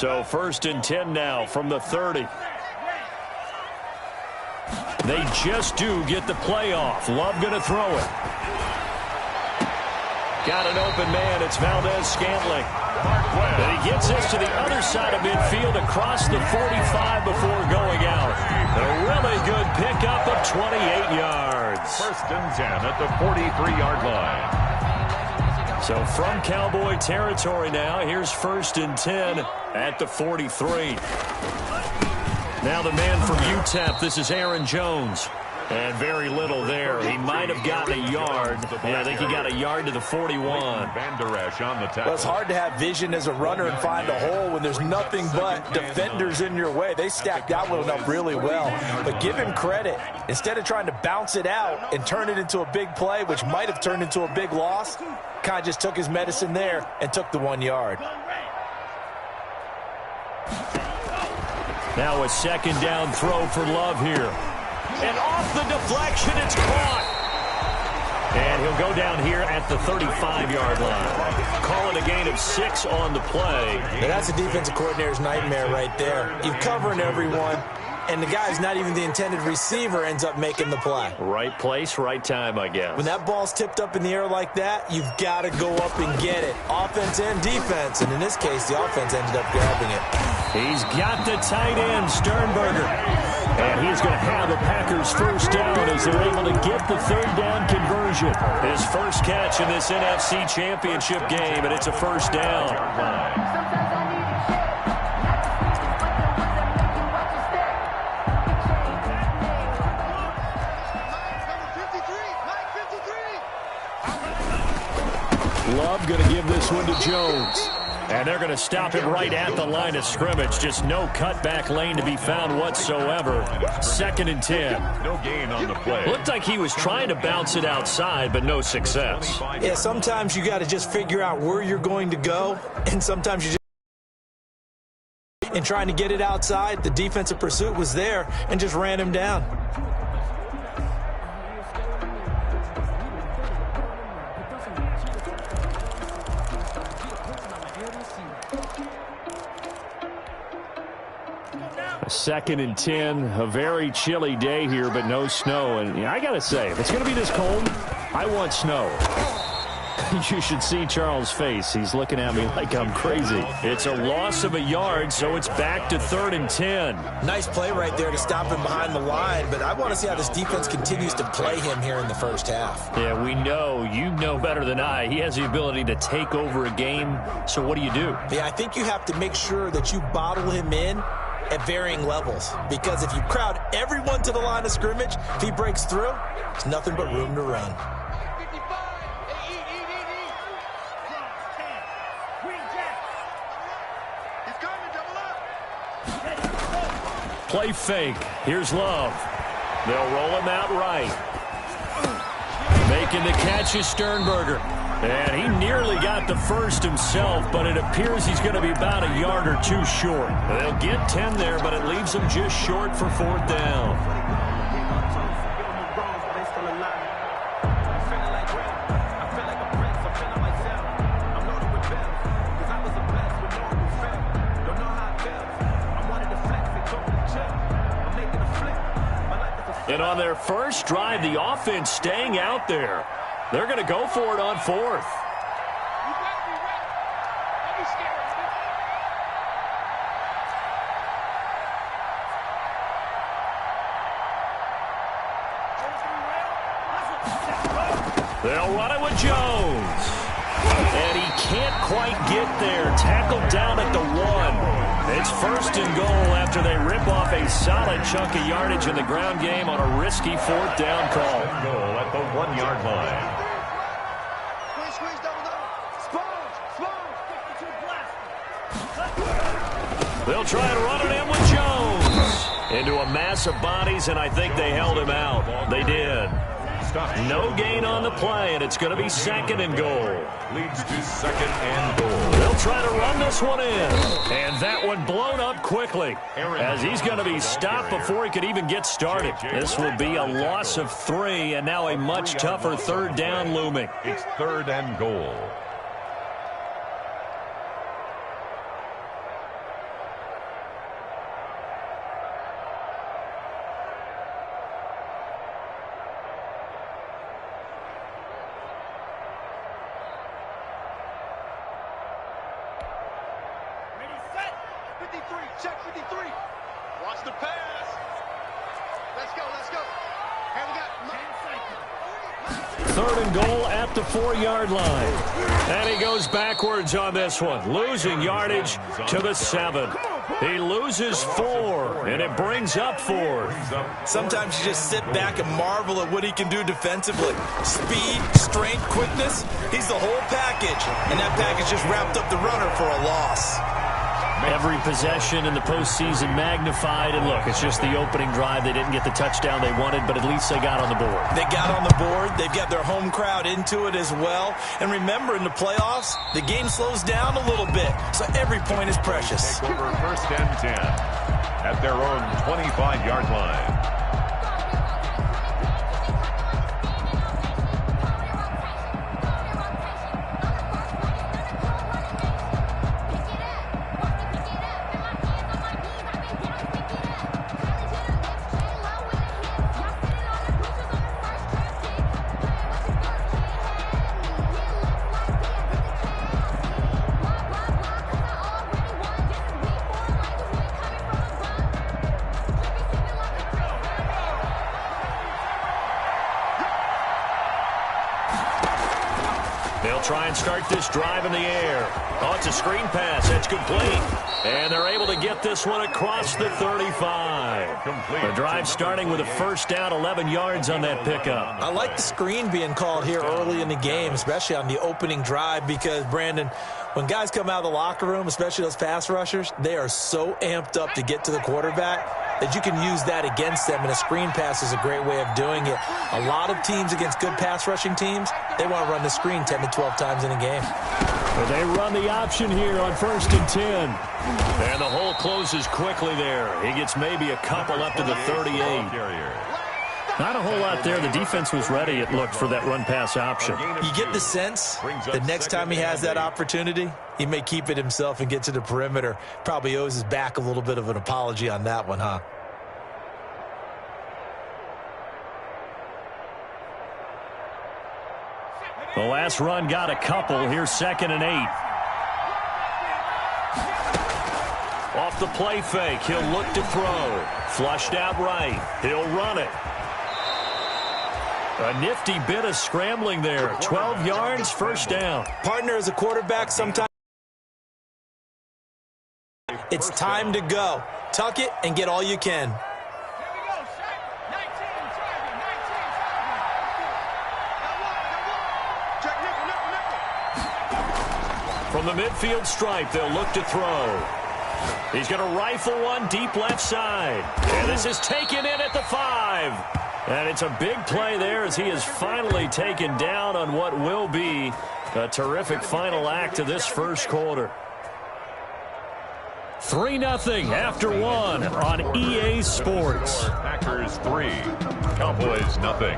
So 1st and 10 now from the 30. They just do get the play off. Love going to throw it. Got an open man. It's Valdez-Scantling. And he gets this to the other side of midfield across the 45 before going out. A really good pickup of 28 yards. 1st and 10 at the 43-yard line. So from Cowboy territory now, here's 1st and 10 at the 43. Now the man from UTEP, this is Aaron Jones. And very little there. He might have gotten a yard. Yeah, I think he got a yard to the 41. Well, it's hard to have vision as a runner and find a hole when there's nothing but defenders in your way. They stacked that one up really well. But give him credit. Instead of trying to bounce it out and turn it into a big play, which might have turned into a big loss, kind of just took his medicine there and took the 1 yard. Now a 2nd down throw for Love here. And off the deflection, it's caught. And he'll go down here at the 35-yard line. Call it a gain of 6 on the play. Now that's a defensive coordinator's nightmare right there. You're covering everyone, and the guy's not even the intended receiver ends up making the play. Right place, right time, I guess. When that ball's tipped up in the air like that, you've got to go up and get it. Offense and defense, and in this case, the offense ended up grabbing it. He's got the tight end, Sternberger. And he's going to have the Packers 1st down as they're able to get the 3rd down conversion. His first catch in this NFC Championship game, and it's a 1st down. Love going to give this one to Jones. And they're going to stop it right at the line of scrimmage. Just no cutback lane to be found whatsoever. 2nd and 10. No gain on the play. Looked like he was trying to bounce it outside, but no success. Yeah, sometimes you got to just figure out where you're going to go, and sometimes you just... And trying to get it outside, the defensive pursuit was there and just ran him down. A 2nd and 10, a very chilly day here, but no snow. And I got to say, if it's going to be this cold, I want snow. You should see Charles' face. He's looking at me like I'm crazy. It's a loss of a yard, so it's back to 3rd and 10. Nice play right there to stop him behind the line, but I want to see how this defense continues to play him here in the 1st half. Yeah, we know. You know better than I. He has the ability to take over a game, so what do? Yeah, I think you have to make sure that you bottle him in at varying levels, because if you crowd everyone to the line of scrimmage, if he breaks through, there's nothing but room to run. Play fake. Here's Love. They'll roll him out right. Making the catch is Sternberger. And he nearly got the first himself, but it appears he's going to be about a yard or 2 short. They'll get 10 there, but it leaves them just short for 4th down. And on their first drive, the offense staying out there. They're going to go for it on 4th. They'll run it with Jones. And he can't quite get there. Tackled down at the 1. It's 1st and goal after they rip off a solid chunk of yardage in the ground game on a risky 4th down call. Goal at the 1-yard line. They'll try and run it in with Jones. Into a mass of bodies, and I think they held him out. They did. No gain on the play, and it's going to be 2nd and goal. Leads to 2nd and goal. They'll try to run this one in. And that one blown up quickly as he's going to be stopped before he could even get started. This will be a loss of 3, and now a much tougher 3rd down looming. It's 3rd and goal. check 53. Watch the pass. Let's go, let's go. Here we go. 3rd and goal at the 4-yard line. And he goes backwards on this one, losing yardage to the 7. He loses 4, and it brings up 4. Sometimes you just sit back and marvel at what he can do defensively. Speed, strength, quickness, he's the whole package. And that package just wrapped up the runner for a loss. Every possession in the postseason magnified, and look, it's just the opening drive. They didn't get the touchdown they wanted, but at least they got on the board. They got on the board. They've got their home crowd into it as well. And remember, in the playoffs, the game slows down a little bit, so every point is precious. Take over 1st and 10 at their own 25-yard line. They'll try and start this drive in the air. Oh, it's a screen pass. It's complete. And they're able to get this one across the 35. The drive starting with a 1st down, 11 yards on that pickup. I like the screen being called here early in the game, especially on the opening drive, because, Brandon, when guys come out of the locker room, especially those pass rushers, they are so amped up to get to the quarterback that you can use that against them, and a screen pass is a great way of doing it. A lot of teams against good pass rushing teams, they want to run the screen 10 to 12 times in a game. But they run the option here on 1st and 10. And the hole closes quickly there. He gets maybe a couple up to the 38. Not a whole lot there. The defense was ready, it looked, for that run-pass option. You get the sense that next time he has that opportunity, he may keep it himself and get to the perimeter. Probably owes his back a little bit of an apology on that one, huh? The last run got a couple. Here's 2nd and 8. Off the play fake, he'll look to throw. Flushed out right. He'll run it. A nifty bit of scrambling there. 12 yards, 1st down. Partner, as a quarterback, sometimes it's time to go. Tuck it and get all you can. From the midfield stripe, they'll look to throw. He's going to rifle one deep left side. And this is taken in at the 5. And it's a big play there as he is finally taken down on what will be a terrific final act of this 1st quarter. 3-0 after 1 on EA Sports. Packers 3, Cowboys 0.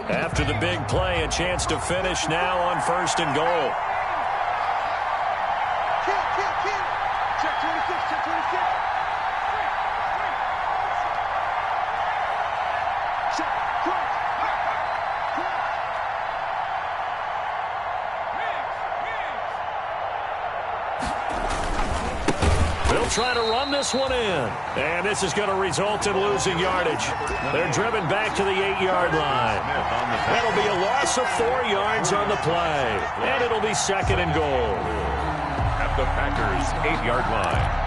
After the big play, a chance to finish now on 1st and goal. Check 26, check 26. Check, crunch. They'll try to run this one in. And this is going to result in losing yardage. They're driven back to the 8-yard line. That'll be a loss of 4 yards on the play. And it'll be 2nd and goal. At the Packers' 8-yard line.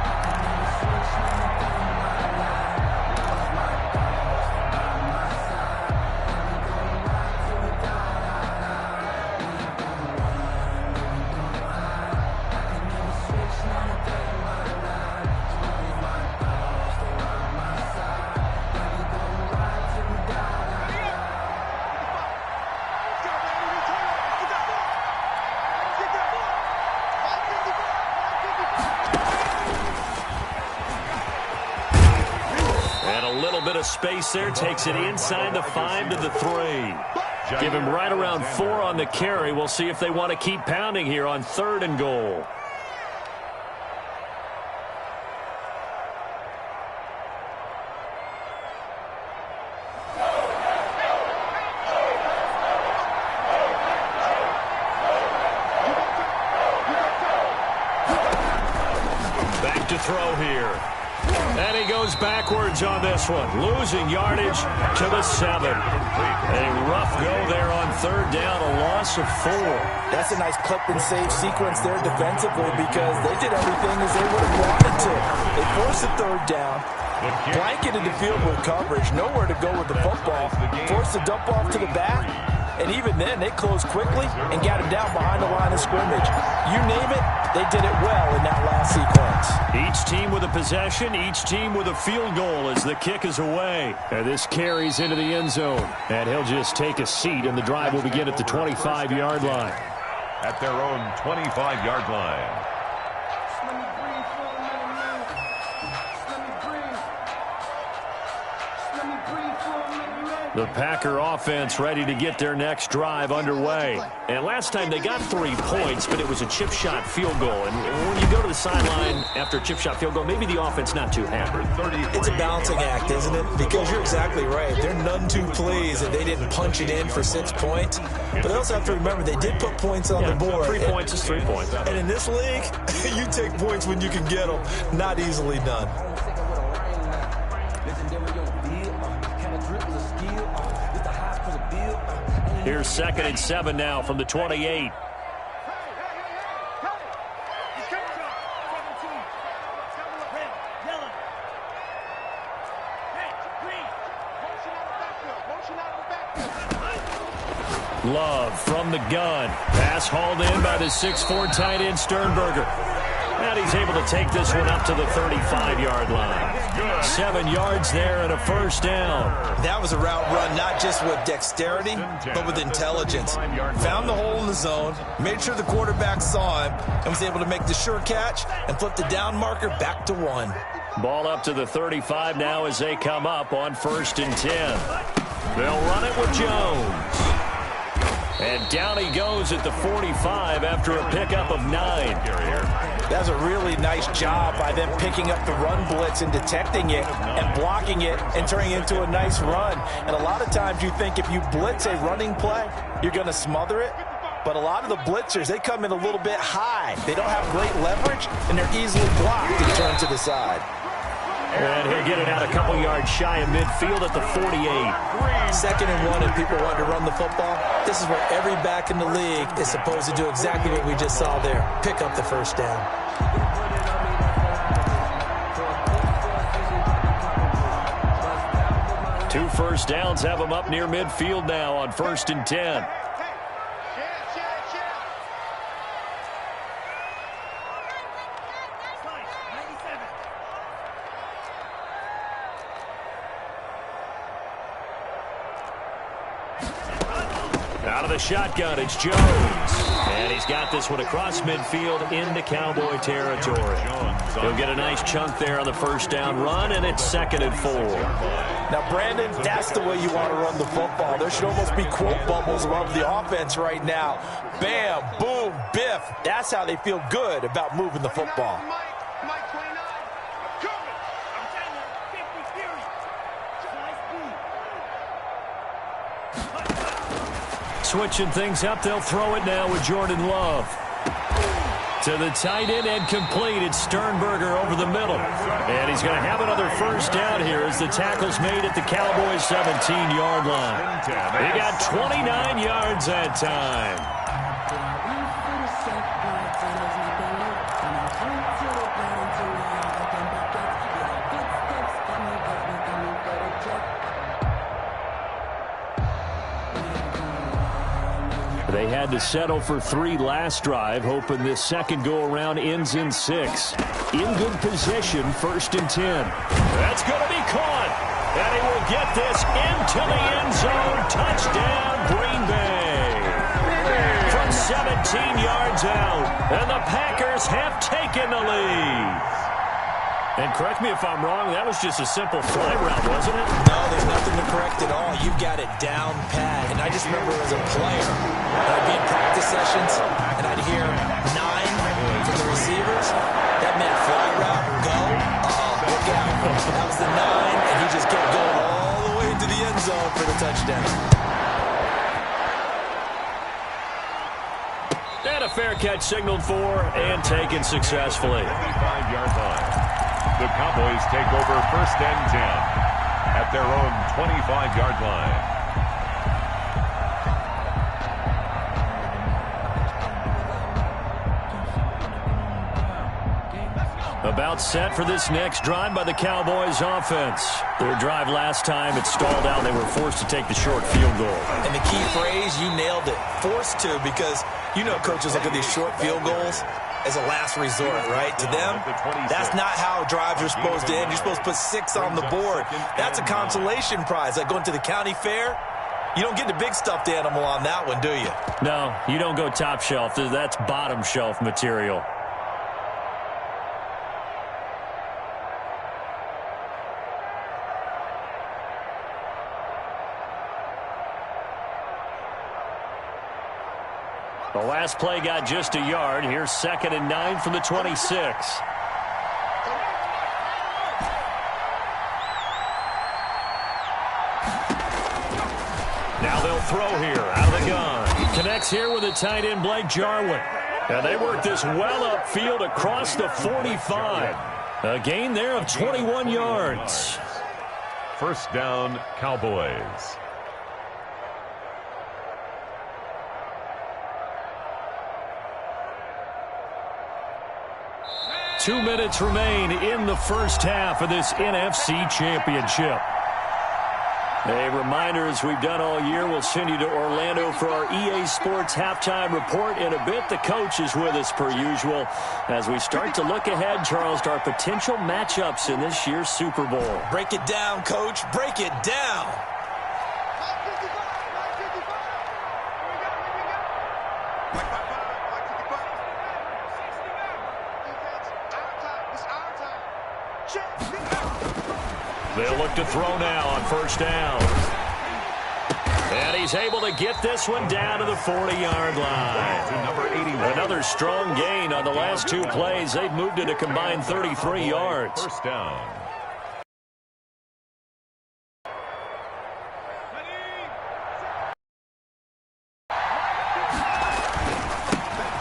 Space there, takes it inside the 5 to the 3. Give him right around 4 on the carry. We'll see if they want to keep pounding here on 3rd and goal. move to throw here. And he goes backwards on this one, losing yardage to the 7. A rough go there on third down, a loss of 4. That's a nice clip and save sequence there defensively because they did everything as they would have wanted to. They forced the third down, blanketed the field with coverage, nowhere to go with the football, forced the dump off to the back, and even then they closed quickly and got him down behind the line of scrimmage. You name it, they did it well in that last sequence. Each team with a possession, each team with a field goal as the kick is away. And this carries into the end zone. And he'll just take a seat, and the drive will begin at the 25-yard line. At their own 25-yard line. The Packer offense ready to get their next drive underway. And last time they got 3 points, but it was a chip shot field goal. And when you go to the sideline after a chip shot field goal, maybe the offense not too happy. It's a balancing act, isn't it? Because you're exactly right. They're none too pleased that they didn't punch it in for 6 points. But they also have to remember they did put points on the board. 3 points is 3 points. And in this league, you take points when you can get them. Not easily done. Here's 2nd and 7 now from the 28. Love from the gun. Pass hauled in by the 6'4" tight end Sternberger. And he's able to take this one up to the 35-yard line. 7 yards there and a first down. That was a route run not just with dexterity, but with intelligence. Found the hole in the zone, made sure the quarterback saw him, and was able to make the sure catch and flip the down marker back to 1. Ball up to the 35 now as they come up on 1st and 10. They'll run it with Jones. And down he goes at the 45 after a pickup of 9. That's a really nice job by them picking up the run blitz and detecting it and blocking it and turning it into a nice run. And a lot of times you think if you blitz a running play, you're going to smother it. But a lot of the blitzers, they come in a little bit high. They don't have great leverage, and they're easily blocked and turned to the side. And he'll get it out a couple yards shy of midfield at the 48. 2nd and 1 and people want to run the football. This is where every back in the league is supposed to do exactly what we just saw there. Pick up the first down. Two first downs have them up near midfield now on 1st and 10. Out of the shotgun, it's Jones. And he's got this one across midfield into Cowboy territory. He'll get a nice chunk there on the first down run, and it's 2nd and 4. Now, Brandon, that's the way you want to run the football. There should almost be quote bubbles above the offense right now. Bam, boom, biff. That's how they feel good about moving the football. Switching things up, they'll throw it now with Jordan Love. To the tight end and complete. It's Sternberger over the middle. And he's going to have another first down here as the tackle's made at the Cowboys' 17-yard line. He got 29 yards that time. They had to settle for 3 last drive, hoping this second go-around ends in 6. In good position, 1st and 10. That's going to be caught. And he will get this into the end zone. Touchdown, Green Bay. From 17 yards out. And the Packers have taken the lead. And correct me if I'm wrong, that was just a simple fly route, wasn't it? No, there's nothing to correct at all. You've got it down pat. And I just remember as a player, I'd be in practice sessions, and I'd hear 9 from the receivers. That meant fly route, go. Look out. That was the 9, and he just kept going all the way to the end zone for the touchdown. And a fair catch signaled for and taken successfully. 25-yard line. The Cowboys take over 1st and 10 at their own 25-yard line. About set for this next drive by the Cowboys offense. Their drive last time, it stalled out. They were forced to take the short field goal. And the key phrase, you nailed it, forced to, because you know coaches look at these short field goals as a last resort, right? To them, that's not how drives are supposed to end. You're supposed to put 6 on the board. That's a consolation prize. Like going to the county fair, you don't get the big stuffed animal on that one, do you? No, you don't go top shelf. That's bottom shelf material. The last play got just a yard. Here's 2nd and 9 from the 26. Now they'll throw here out of the gun. Connects here with the tight end, Blake Jarwin. And they work this well upfield across the 45. A gain there of 21 yards. 1st down, Cowboys. 2 minutes remain in the first half of this NFC Championship. A reminder, as we've done all year, we'll send you to Orlando for our EA Sports halftime report in a bit. The coach is with us per usual as we start to look ahead, Charles, to our potential matchups in this year's Super Bowl. Break it down, Coach. Break it down. They'll look to throw now on 1st down. And he's able to get this one down to the 40-yard line. Number 81. Another strong gain on the last 2 plays. They've moved it a combined 33 yards. 1st down.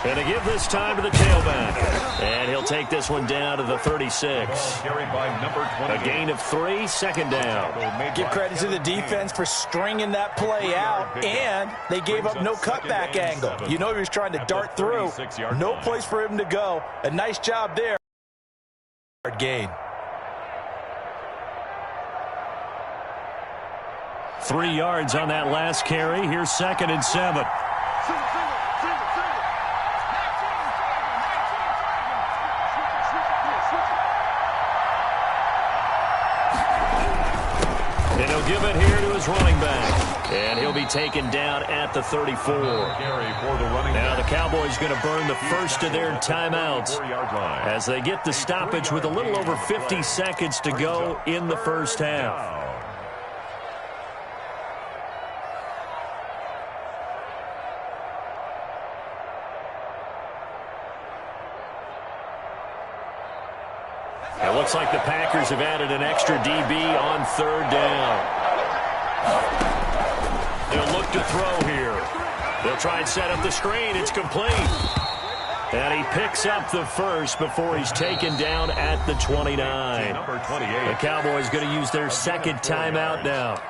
And to give this time to the tailback. And he'll take this one down to the 36. Carried by number 20. A gain of 3, 2nd down. Give credit to the defense for stringing that play out, and they gave up no cutback angle. You know he was trying to dart through. No place for him to go. A nice job there. Gain. 3 yards on that last carry. Here's 2nd and 7. And he'll give it here to his running back. And he'll be taken down at the 34. Now the Cowboys going to burn the first of their timeouts as they get the stoppage with a little over 50 seconds to go in the first half. It looks like the Packers have added an extra DB on 3rd down. They'll look to throw here. They'll try and set up the screen. It's complete. And he picks up the first before he's taken down at the 29. Number 28. The Cowboys going to use their 2nd timeout now,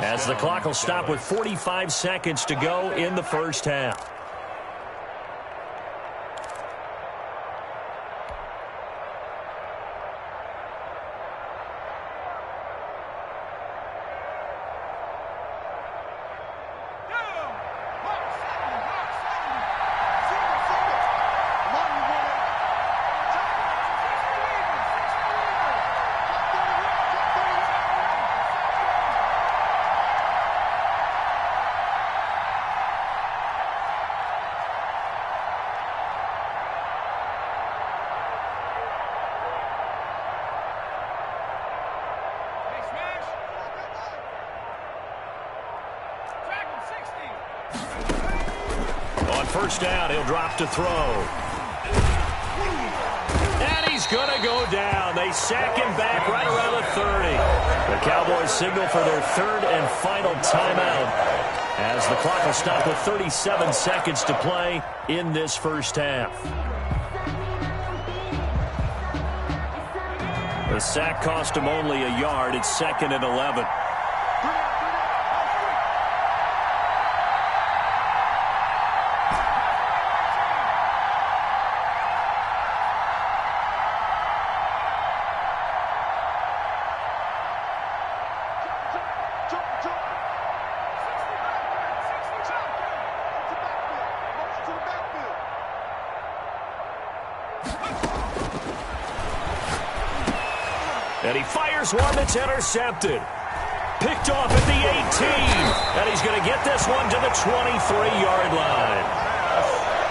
as the clock will stop with 45 seconds to go in the first half. On 1st down, he'll drop to throw. And he's going to go down. They sack him back right around the 30. The Cowboys signal for their 3rd and final timeout as the clock will stop with 37 seconds to play in this first half. The sack cost him only a yard. It's 2nd and 11. And he fires one that's intercepted. Picked off at the 18. And he's going to get this one to the 23-yard line.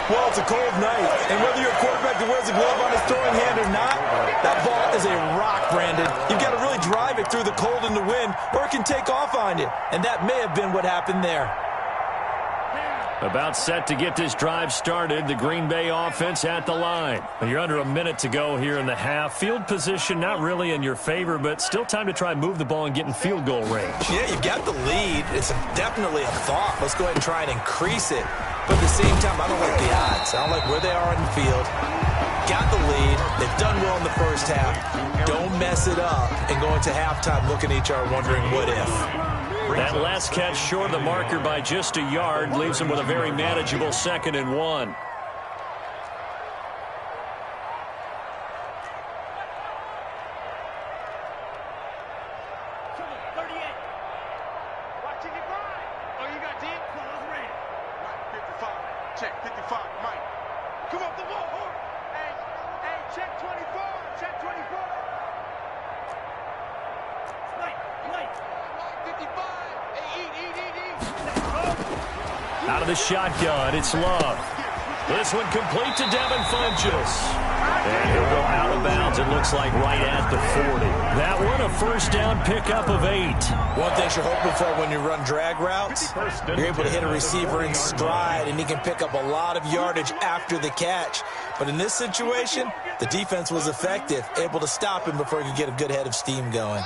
Well, it's a cold night. And whether you're a quarterback that wears a glove on his throwing hand or not, that ball is a rock, Brandon. You've got to really drive it through the cold and the wind, or it can take off on you. And that may have been what happened there. About set to get this drive started. The Green Bay offense at the line. You're under a minute to go here in the half. Field position not really in your favor, but still time to try and move the ball and get in field goal range. Yeah, you've got the lead. It's definitely a thought. Let's go ahead and try and increase it. But at the same time, I don't like the odds. I don't like where they are in the field. Got the lead. They've done well in the first half. Don't mess it up and go into halftime looking at each other wondering what if. That last catch short of the marker by just a yard leaves him with a very manageable 2nd and 1. Out of the shotgun, it's Love. This one complete to Devin Funchess. And he'll go out of bounds, it looks like, right at the 40. That one, a first down pickup of 8. One thing you're hoping for when you run drag routes, you're able to hit a receiver in stride, and he can pick up a lot of yardage after the catch. But in this situation, the defense was effective, able to stop him before he could get a good head of steam going.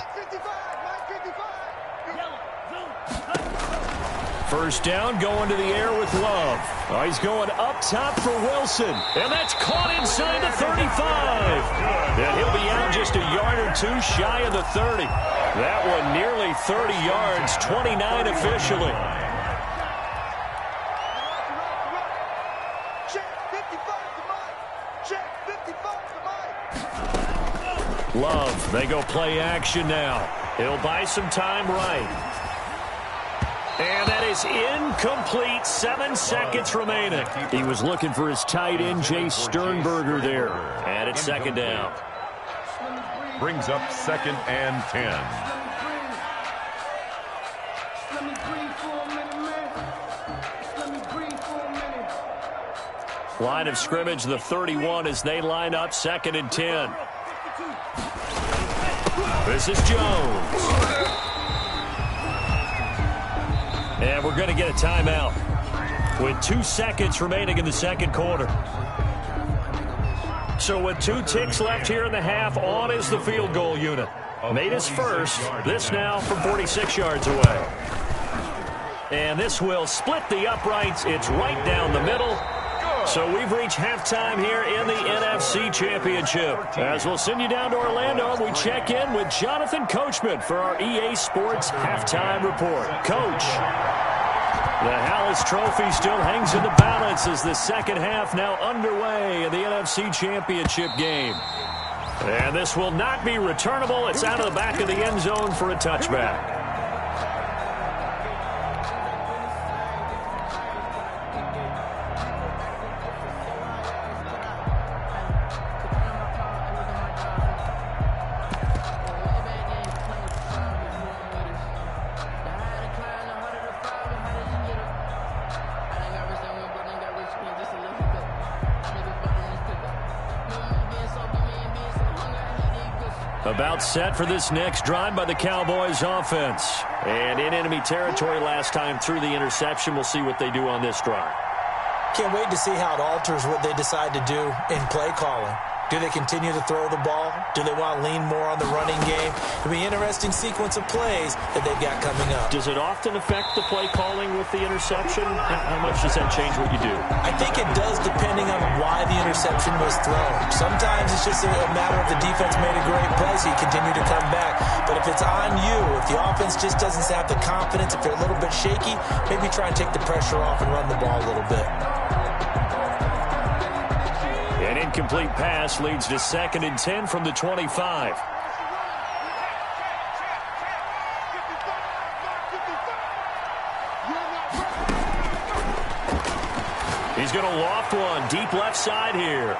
First down, going to the air with Love. Oh, he's going up top for Wilson. And that's caught inside the 35. And he'll be out just a yard or two shy of the 30. That one nearly 30 yards, 29 officially. Love, they go play action now. He'll buy some time right. And that is incomplete. 7 seconds remaining. He was looking for his tight end, Jay Sternberger, there. And it's 2nd down. Brings up 2nd and 10. Line of scrimmage, the 31 as they line up 2nd and 10. This is Jones. And we're going to get a timeout with 2 seconds remaining in the second quarter. So with 2 ticks left here in the half, on is the field goal unit. Made his first. This now from 46 yards away. And this will split the uprights. It's right down the middle. So we've reached halftime here in the NFC Championship. As we'll send you down to Orlando, we check in with Jonathan Coachman for our EA Sports Halftime Report. Coach, the Hallis Trophy still hangs in the balance as the second half now underway in the NFC Championship game. And this will not be returnable. It's out of the back of the end zone for a touchback. About set for this next drive by the Cowboys offense. And in enemy territory last time through the interception. We'll see what they do on this drive. Can't wait to see how it alters what they decide to do in play calling. Do they continue to throw the ball? Do they want to lean more on the running game? It'll be an interesting sequence of plays that they've got coming up. Does it often affect the play calling with the interception? How much does that change what you do? I think it does, depending on why the interception was thrown. Sometimes it's just a matter of the defense made a great play, so you continue to come back. But if it's on you, if the offense just doesn't have the confidence, if they're a little bit shaky, maybe try and take the pressure off and run the ball a little bit. An incomplete pass leads to 2nd and 10 from the 25. He's going to loft one deep left side here.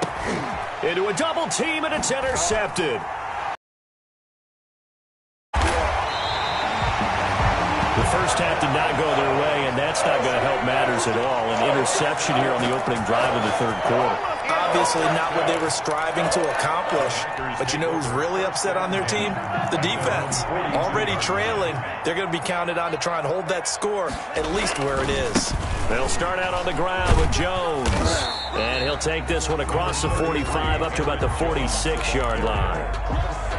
Into a double team, and it's intercepted. The first half did not go their way, and that's not going to help matters at all. An interception here on the opening drive of the third quarter. Obviously not what they were striving to accomplish. But you know who's really upset on their team? The defense. Already trailing. They're going to be counted on to try and hold that score at least where it is. They'll start out on the ground with Jones. And he'll take this one across the 45 up to about the 46-yard line.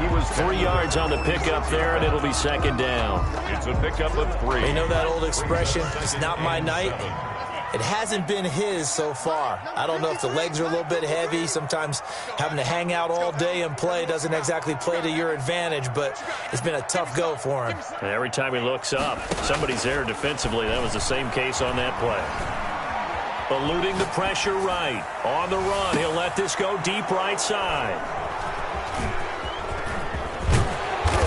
He was 3 yards on the pickup there, and it'll be 2nd down. It's a pickup of 3. You know that old expression, it's not my night? It hasn't been his so far. I don't know if the legs are a little bit heavy. Sometimes having to hang out all day and play doesn't exactly play to your advantage, but it's been a tough go for him. And every time he looks up, somebody's there defensively. That was the same case on that play. Eluding the pressure right. On the run, he'll let this go deep right side.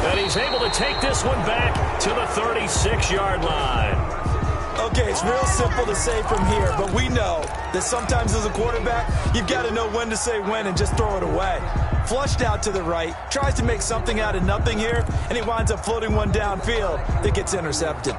And he's able to take this one back to the 36-yard line. Okay, it's real simple to say from here, but we know that sometimes as a quarterback, you've got to know when to say when and just throw it away. Flushed out to the right, tries to make something out of nothing here, and he winds up floating one downfield that gets intercepted.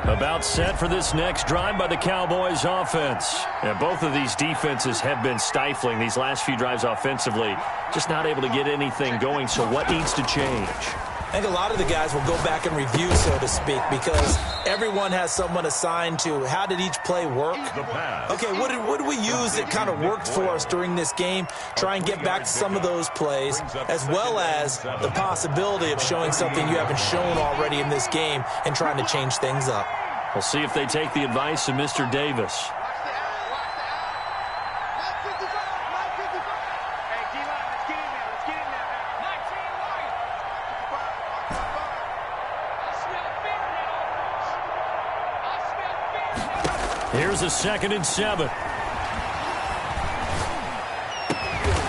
About set for this next drive by the Cowboys offense. And both of these defenses have been stifling these last few drives offensively. Just not able to get anything going, so what needs to change? I think a lot of the guys will go back and review, so to speak, because everyone has someone assigned to how did each play work. Okay, what did we use that kind of worked for us during this game? Try and get back to some of those plays, as well as the possibility of showing something you haven't shown already in this game and trying to change things up. We'll see if they take the advice of Mr. Davis. Here's a 2nd and 7.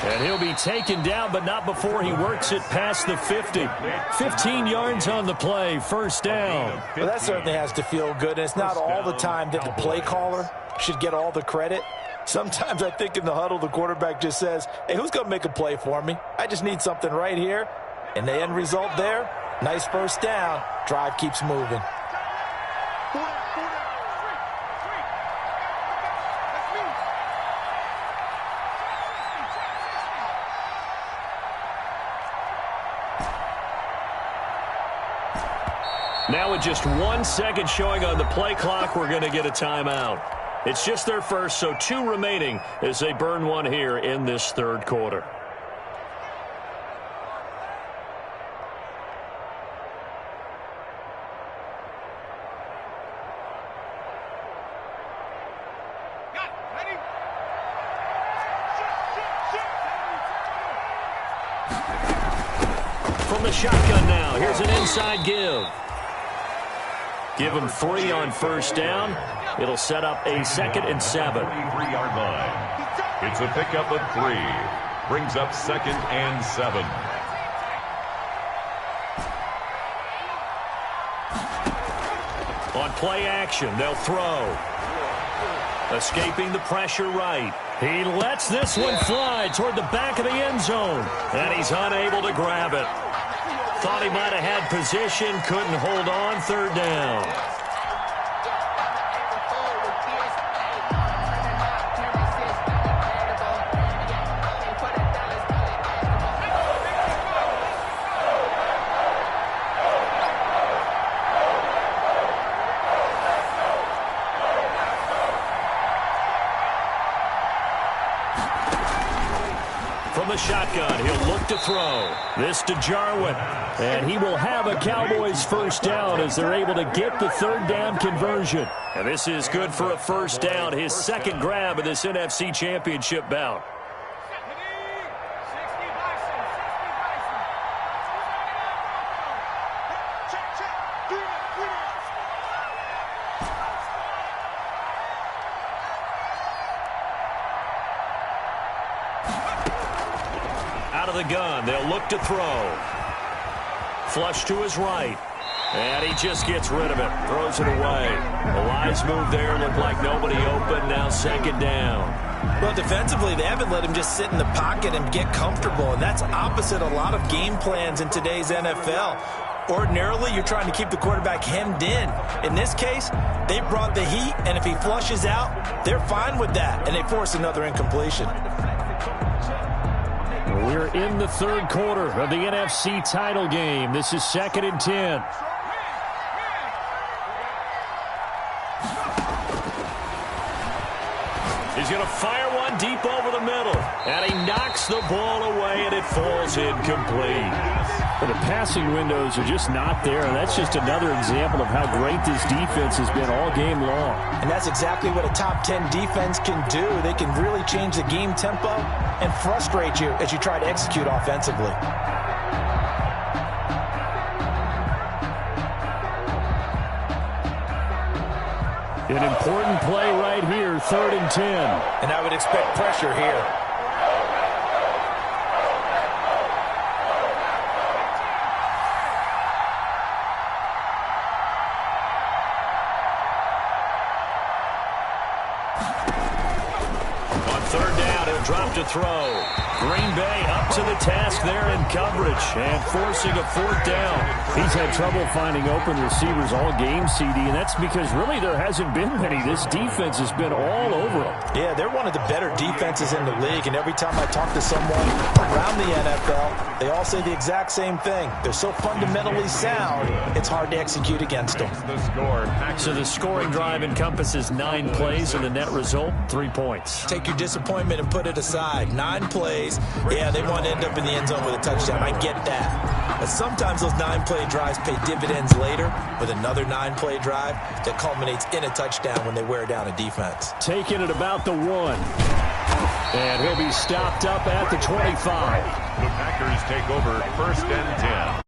And he'll be taken down, but not before he works it past the 50. 15 yards on the play, 1st down. Well, that certainly has to feel good, and it's not all the time that the play caller should get all the credit. Sometimes I think in the huddle, the quarterback just says, hey, who's going to make a play for me? I just need something right here. And the end result there, nice 1st down. Drive keeps moving. Now with just 1 second showing on the play clock, we're going to get a timeout. It's just their first, so 2 remaining as they burn one here in this third quarter. From the shotgun now, here's an inside give. Give him 3 on 1st down. It'll set up a 2nd and 7. 3-yard line. It's a pickup of 3. Brings up 2nd and 7. On play action, they'll throw. Escaping the pressure right. He lets this one fly toward the back of the end zone. And he's unable to grab it. Thought he might have had position, couldn't hold on, 3rd down. From the shotgun, he'll look to throw. This to Jarwin. And he will have a Cowboys first down as they're able to get the third down conversion. And this is good for a first down, his second grab of this NFC Championship bout. Out of the gun, they'll look to throw. Flush to his right. And he just gets rid of it. Throws it away. The lines move there. Look like nobody open. Now second down. Well, defensively, they haven't let him just sit in the pocket and get comfortable. And that's opposite a lot of game plans in today's NFL. Ordinarily, you're trying to keep the quarterback hemmed in. In this case, they brought the heat. And if he flushes out, they're fine with that. And they force another incompletion. We're in the third quarter of the NFC title game. This is 2nd and 10. He's going to fire one deep over the middle. And he knocks the ball away, and it falls incomplete. But the passing windows are just not there, and that's just another example of how great this defense has been all game long. And that's exactly what a top 10 defense can do. They can really change the game tempo and frustrate you as you try to execute offensively. An important play right here, 3rd and 10. And I would expect pressure here. On 3rd down, he'll drop to throw. Green Bay up to the task there in coverage and forcing a 4th down. He's had trouble finding open receivers all game, CD, and that's because really there hasn't been many. This defense has been all over them. Yeah, they're one of the better defenses in the league, and every time I talk to someone around the NFL, they all say the exact same thing. They're so fundamentally sound, it's hard to execute against them. So the scoring drive encompasses 9 plays, and the net result, 3 points. Take your disappointment and put it aside. 9 plays. Yeah, they want to end up in the end zone with a touchdown. I get that. But sometimes those 9-play drives pay dividends later with another 9-play drive that culminates in a touchdown when they wear down a defense. Taking it about the 1. And he'll be stopped up at the 25. The Packers take over 1st and 10.